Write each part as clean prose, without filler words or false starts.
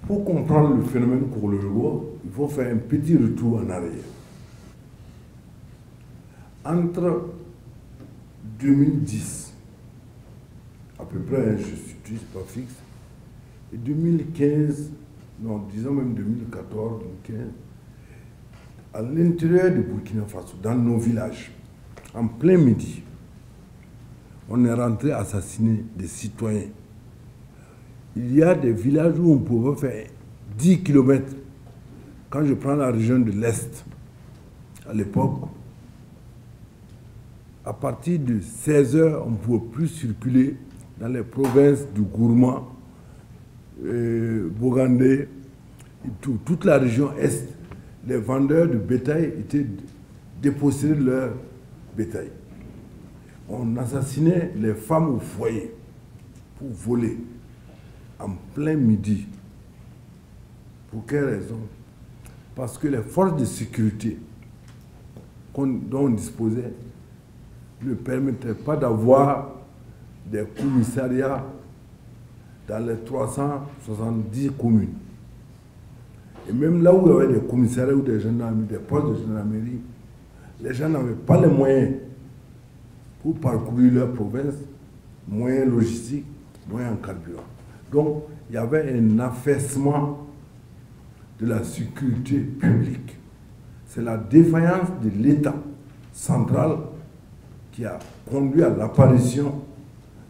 Pour comprendre le phénomène Kouroulerouo, il faut faire un petit retour en arrière. Entre 2010, à peu près, je suis pas fixe, et 2015, non, disons même 2014, 2015, à l'intérieur du Burkina Faso, dans nos villages, en plein midi, on est rentré assassiner des citoyens. Il y a des villages où on pouvait faire 10 km. Quand je prends la région de l'Est, à l'époque, à partir de 16 h, on ne pouvait plus circuler dans les provinces du Gourma, Bogandé, toute la région Est. Les vendeurs de bétail étaient dépossédés de leur bétail. On assassinait les femmes au foyer pour voler en plein midi. Pour quelle raison? Parce que les forces de sécurité dont on disposait ne permettaient pas d'avoir des commissariats dans les 370 communes. Et même là où il y avait des commissariats ou des gendarmeries, des postes de gendarmerie, les gens n'avaient pas les moyens pour parcourir leur province, moyens logistiques, moyens en carburant. Donc, il y avait un affaissement de la sécurité publique. C'est la défaillance de l'État central qui a conduit à l'apparition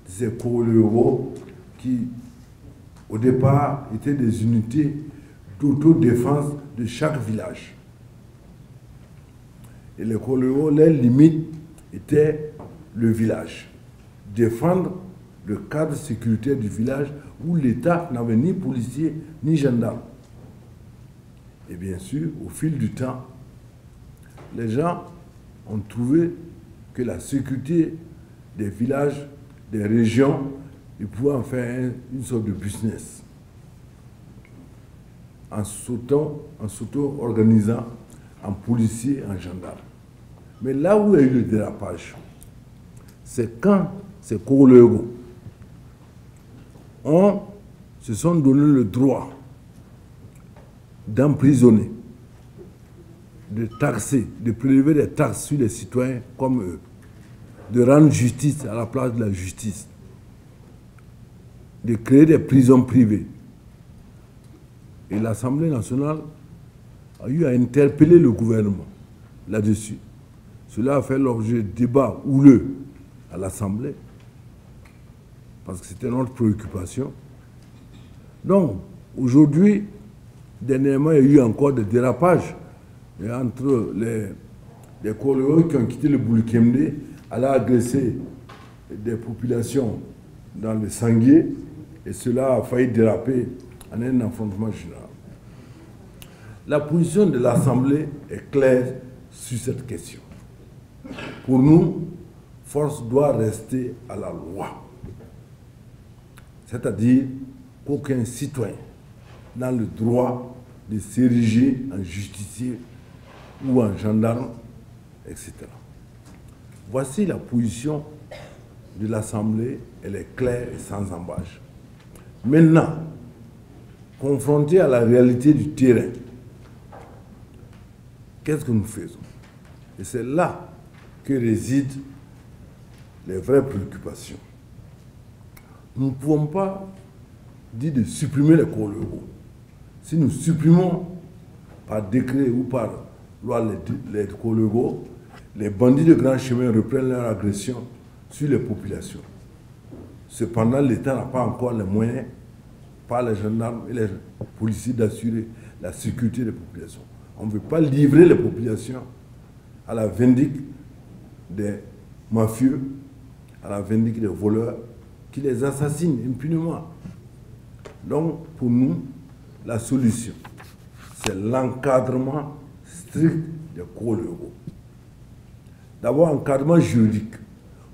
de ces Kouroulerouo qui, au départ, étaient des unités d'autodéfense de chaque village. Et les Kouroulerouo, leur limite était le village. Défendre le cadre sécuritaire du village où l'État n'avait ni policiers ni gendarmes. Et bien sûr, au fil du temps, les gens ont trouvé que la sécurité des villages, des régions, ils pouvaient en faire une sorte de business. En s'auto-organisant en policiers, en gendarmes. Mais là où il y a eu le dérapage, c'est quand ces Kouroulerouo se sont donné le droit d'emprisonner, de taxer, de prélever des taxes sur les citoyens comme eux, de rendre justice à la place de la justice, de créer des prisons privées. Et l'Assemblée nationale a eu à interpeller le gouvernement là-dessus. Cela a fait l'objet de débats houleux à l'Assemblée, parce que c'était notre préoccupation. Donc, aujourd'hui, dernièrement, il y a eu encore des dérapages entre les Kouroulerouo qui ont quitté le Boulkemdé, allaient agresser des populations dans le Sanguier, et cela a failli déraper en un affrontement général. La position de l'Assemblée est claire sur cette question. Pour nous, force doit rester à la loi. C'est-à-dire qu'aucun citoyen n'a le droit de s'ériger en justicier ou en gendarme, etc. Voici la position de l'Assemblée, elle est claire et sans embâche. Maintenant, confronté à la réalité du terrain, qu'est-ce que nous faisons? Et c'est là que résident les vraies préoccupations. Nous ne pouvons pas dire de supprimer les Kouroulerouo. Si nous supprimons par décret ou par loi les Kouroulerouo, les bandits de grand chemin reprennent leur agression sur les populations. Cependant, l'État n'a pas encore les moyens, par les gendarmes et les policiers, d'assurer la sécurité des populations. On ne veut pas livrer les populations à la vindicte des mafieux, à la vindicte des voleurs, qui les assassinent impunément. Donc, pour nous, la solution, c'est l'encadrement strict des Kouroulerouo. D'abord, encadrement juridique.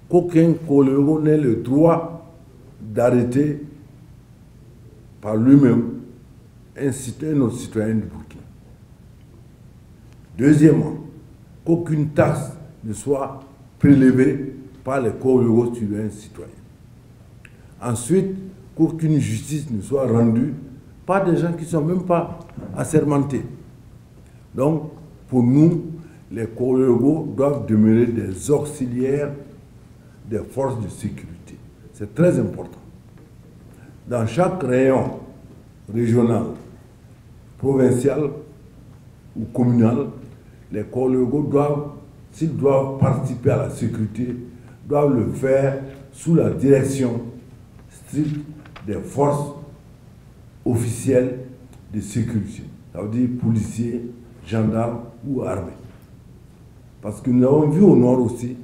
Qu'aucun Kouroulerouo n'ait le droit d'arrêter par lui-même un autre citoyen du Burkina. Deuxièmement, qu'aucune taxe ne soit prélevée par les Kouroulerouo sur un citoyen. Ensuite, qu'aucune justice ne soit rendue pas des gens qui ne sont même pas assermentés. Donc, pour nous, les Korego doivent demeurer des auxiliaires des forces de sécurité. C'est très important. Dans chaque rayon régional, provincial ou communal, les Korego doivent, s'ils doivent participer à la sécurité, doivent le faire sous la direction stricte des forces officielles de sécurité. Ça veut dire policiers, gendarmes ou armées. Parce que nous avons vu au nord aussi,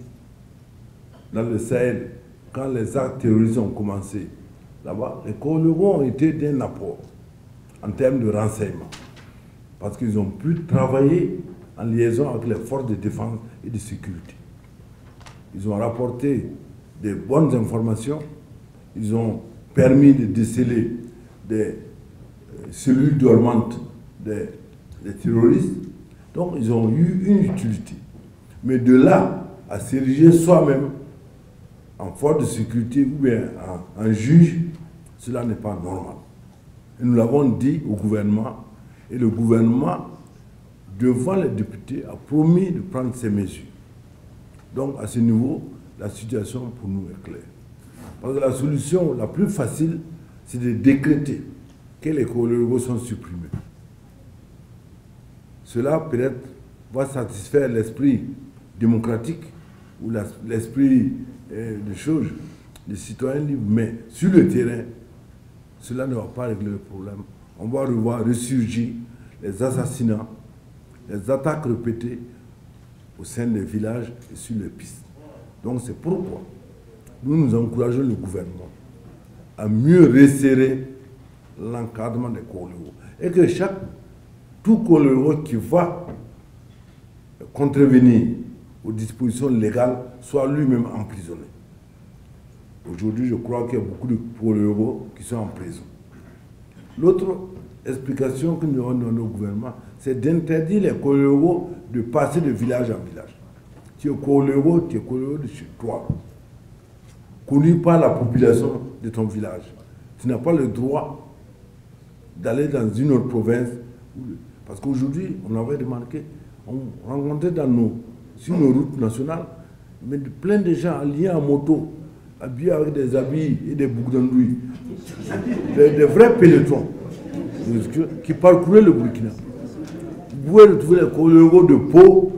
dans le Sahel, quand les actes terroristes ont commencé, là-bas, les Korego ont été d'un apport en termes de renseignement. Parce qu'ils ont pu travailler en liaison avec les forces de défense et de sécurité. Ils ont rapporté des bonnes informations, ils ont permis de déceler des cellules dormantes des terroristes, donc ils ont eu une utilité. Mais de là à s'ériger soi-même en force de sécurité ou bien en juge, cela n'est pas normal. Et nous l'avons dit au gouvernement, et le gouvernement, devant les députés, a promis de prendre ces mesures. Donc, à ce niveau, la situation pour nous est claire. Parce que la solution la plus facile, c'est de décréter que les Korego sont supprimés. Cela, peut-être, va satisfaire l'esprit démocratique ou l'esprit de choses, des citoyens libres. Mais sur le terrain, cela ne va pas régler le problème. On va revoir ressurgir les assassinats, les attaques répétées au sein des villages et sur les pistes. Donc c'est pourquoi nous encourageons le gouvernement à mieux resserrer l'encadrement des Korego. Et que tout Korego qui va contrevenir aux dispositions légales soit lui-même emprisonné. Aujourd'hui, je crois qu'il y a beaucoup de Korego qui sont en prison. L'autre explication que nous avons donnée au gouvernement, c'est d'interdire les Korego de passer de village en village. Tu es Korego de chez toi, connu par la population de ton village. Tu n'as pas le droit d'aller dans une autre province. Parce qu'aujourd'hui, on avait remarqué, on rencontrait sur nos routes nationales, mais plein de gens alliés en moto, habillés avec des habits et des boucles d'andouille. Des vrais pénétrants qui parcouraient le Burkina. Vous pouvez retrouver les Korego de Pau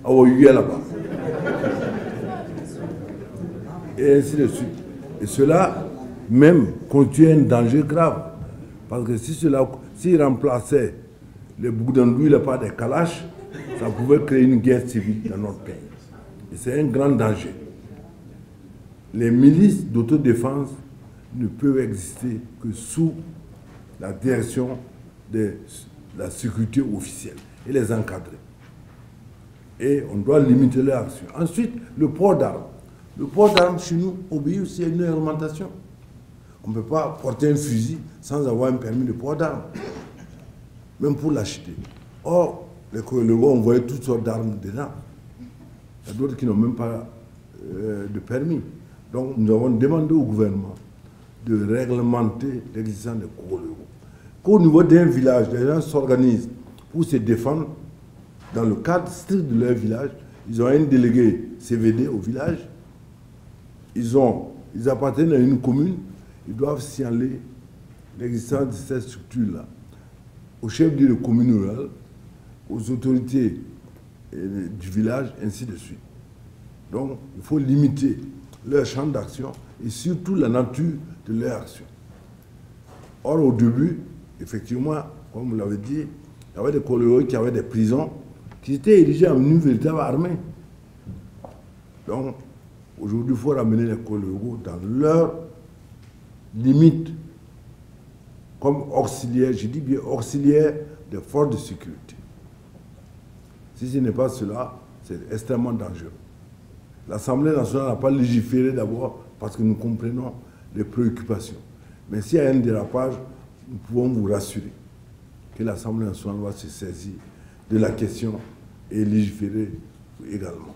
à Oyuya là-bas. Et ainsi de suite. Et cela même constitue un danger grave. Parce que s'ils remplaçaient les boucles d'andouille par des kalash, ça pouvait créer une guerre civile dans notre pays. Et c'est un grand danger. Les milices d'autodéfense ne peuvent exister que sous la direction de la sécurité officielle et les encadrer. Et on doit limiter leur action. Ensuite, le port d'armes. Le port d'armes chez nous obéit aussi à une réglementation. On ne peut pas porter un fusil sans avoir un permis de port d'armes, même pour l'acheter. Or, les Korego ont envoyé toutes sortes d'armes dedans. Il y a d'autres qui n'ont même pas de permis. Donc, nous avons demandé au gouvernement de réglementer l'existence des Korego. Qu'au niveau d'un village, les gens s'organisent pour se défendre dans le cadre strict de leur village. Ils ont un délégué CVD au village. Ils appartiennent à une commune. Ils doivent signaler l'existence de cette structure-là au chef de la commune rurale, aux autorités du village, ainsi de suite. Donc, il faut limiter leur champ d'action et surtout la nature de leur action. Or, au début, effectivement, comme vous l'avez dit, il y avait des Korego qui avaient des prisons qui étaient érigées en une véritable armée. Donc, aujourd'hui, il faut ramener les Korego dans leurs limites comme auxiliaires, je dis bien auxiliaires des forces de sécurité. Si ce n'est pas cela, c'est extrêmement dangereux. L'Assemblée nationale n'a pas légiféré d'abord parce que nous comprenons les préoccupations. Mais s'il y a un dérapage, nous pouvons vous rassurer que l'Assemblée nationale va se saisir de la question et légiférer également.